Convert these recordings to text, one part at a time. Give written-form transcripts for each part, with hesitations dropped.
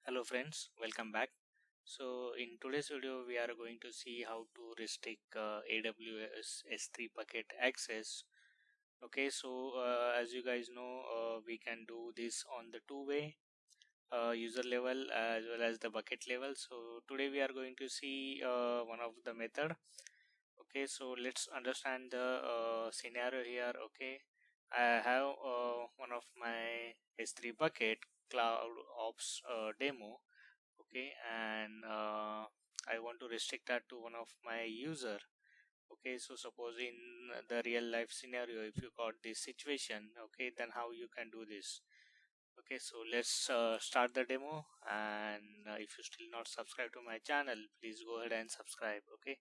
Hello friends, welcome back. So in today's video we are going to see how to restrict AWS S3 bucket access. Okay, so as you guys know, we can do this on the two-way user level as well as the bucket level. So today we are going to see one of the method. Okay, so let's understand the scenario here. Okay, I have one of my S3 bucket cloud ops demo. Okay, and I want to restrict that to one of my user. Okay, so suppose in the real life scenario, if you got this situation, okay, then how you can do this. Okay, so let's start the demo, and if you still not subscribe to my channel, please go ahead and subscribe. Okay,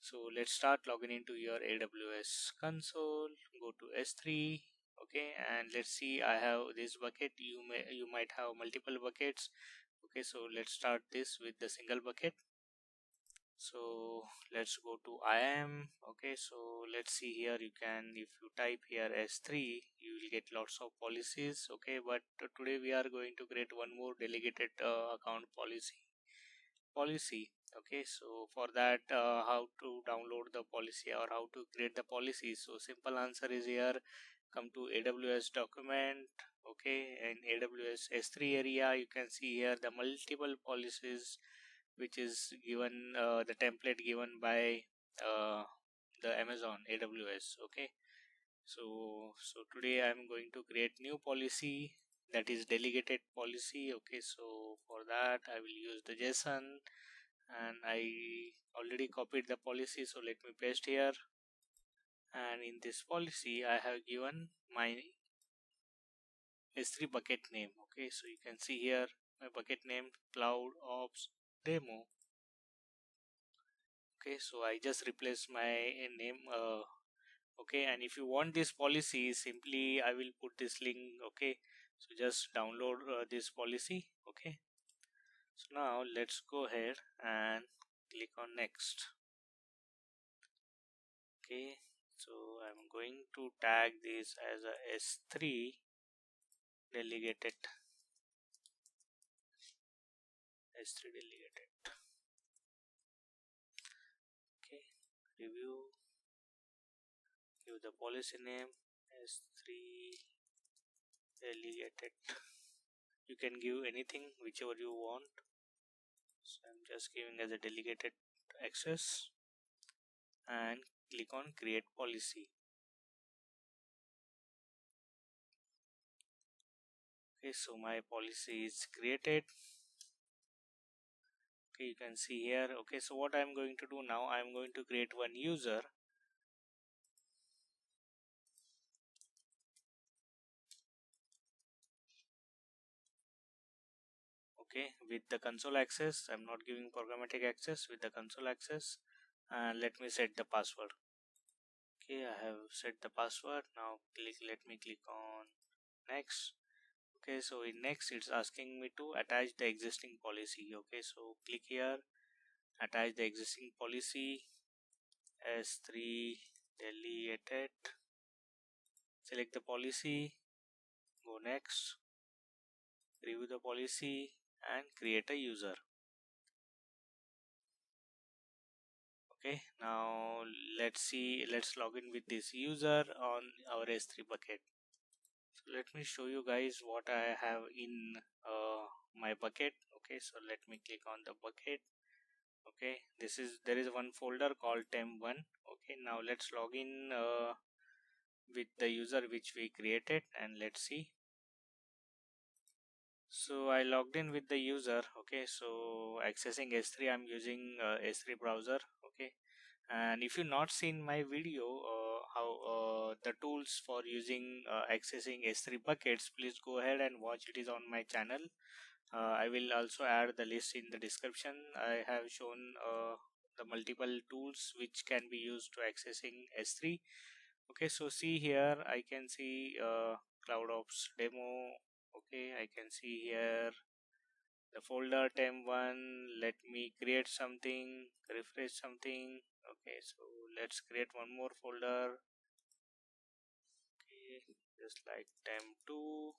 so let's start logging into your AWS console, go to S3. Okay, and let's see, I have this bucket. You might have multiple buckets. Okay, so let's start this with the single bucket. So let's go to IAM. Okay, so let's see here. You can, if you type here S3, you will get lots of policies. Okay, but today we are going to create one more delegated account policy. Okay, so for that, how to download the policy or how to create the policy? So simple answer is here. Come to AWS document. Okay, in AWS S3 area, you can see here the multiple policies which is given, the template given by uh, the Amazon AWS. Okay, so today I'm going to create new policy, that is delegated policy. Okay, so for that I will use the JSON, and I already copied the policy, so let me paste here. And in this policy I have given my S3 bucket name. Okay, so you can see here my bucket name cloud ops demo. Okay, so I just replace my name. Okay, and if you want this policy, simply I will put this link. Okay, so just download this policy. Okay, so now let's go ahead and click on next. Okay, so I'm going to tag this as a S3 delegated. S3 delegated. Okay, review, give the policy name S3 delegated. You can give anything whichever you want, so I'm just giving as a delegated access, and click on create policy. Okay, so my policy is created. Okay, you can see here. Okay, so what I'm going to do now, I'm going to create one user. Okay, with the console access, I'm not giving programmatic access, with the console access, and let me set the password. Okay, I have set the password. Now let me click on next. Okay, so in next it's asking me to attach the existing policy. Okay, so click here, attach the existing policy S3 delegated. Select the policy, go next, review the policy, and create a user. Okay, now let's log in with this user on our S3 bucket. So let me show you guys what I have in my bucket. Okay, so let me click on the bucket. Okay, there is one folder called temp1. Okay, now let's log in with the user which we created, and let's see. So I logged in with the user. Okay, so accessing S3, I'm using S3 browser. Okay, and if you not seen my video how the tools for using accessing S3 buckets, please go ahead and watch. It is on my channel. I will also add the list in the description. I have shown the multiple tools which can be used to accessing S3. Okay, so see here, I can see CloudOps demo. Okay, I can see here the folder temp1. Let me create something, refresh something. Okay, so let's create one more folder. Okay, just like temp2.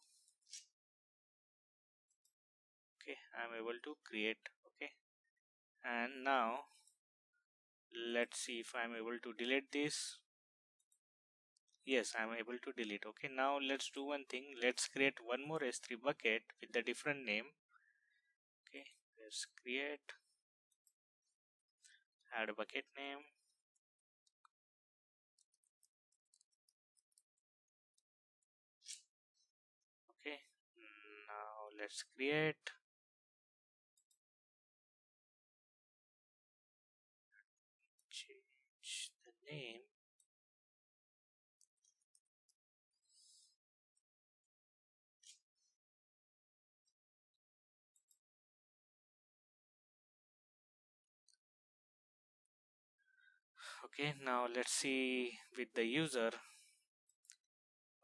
Okay, I'm able to create. Okay, and now let's see if I'm able to delete this. Yes, I'm able to delete. Okay, now let's do one thing. Let's create one more S3 bucket with a different name. Okay, let's create, add a bucket name. Okay, now let's create, change the name. Okay, now let's see with the user.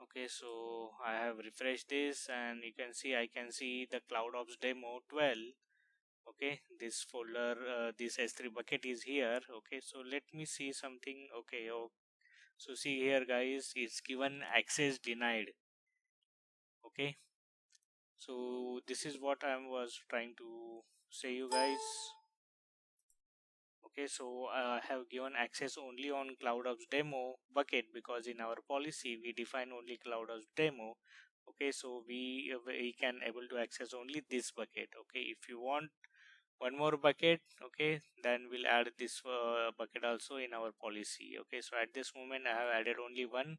Okay, so I have refreshed this and you can see I can see the CloudOps demo 12. Okay, this folder, this S3 bucket is here. Okay, so let me see something. Okay, oh, so see here guys, it's given access denied. Okay, so this is what I was trying to say you guys. Okay, so I have given access only on CloudOps demo bucket because in our policy we define only CloudOps demo. Okay, so we can able to access only this bucket. Okay, if you want one more bucket, okay, then we'll add this bucket also in our policy. Okay, so at this moment I have added only one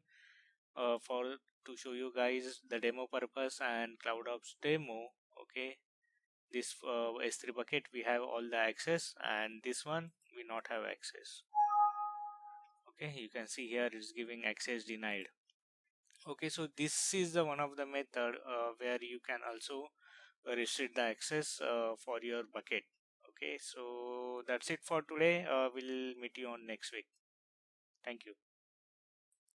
for to show you guys the demo purpose and CloudOps demo. Okay, this S3 bucket we have all the access and this one we not have access. Okay, you can see here it's giving access denied. Okay, so this is the one of the method where you can also restrict the access for your bucket. Okay, so that's it for today. We'll meet you on next week. Thank you.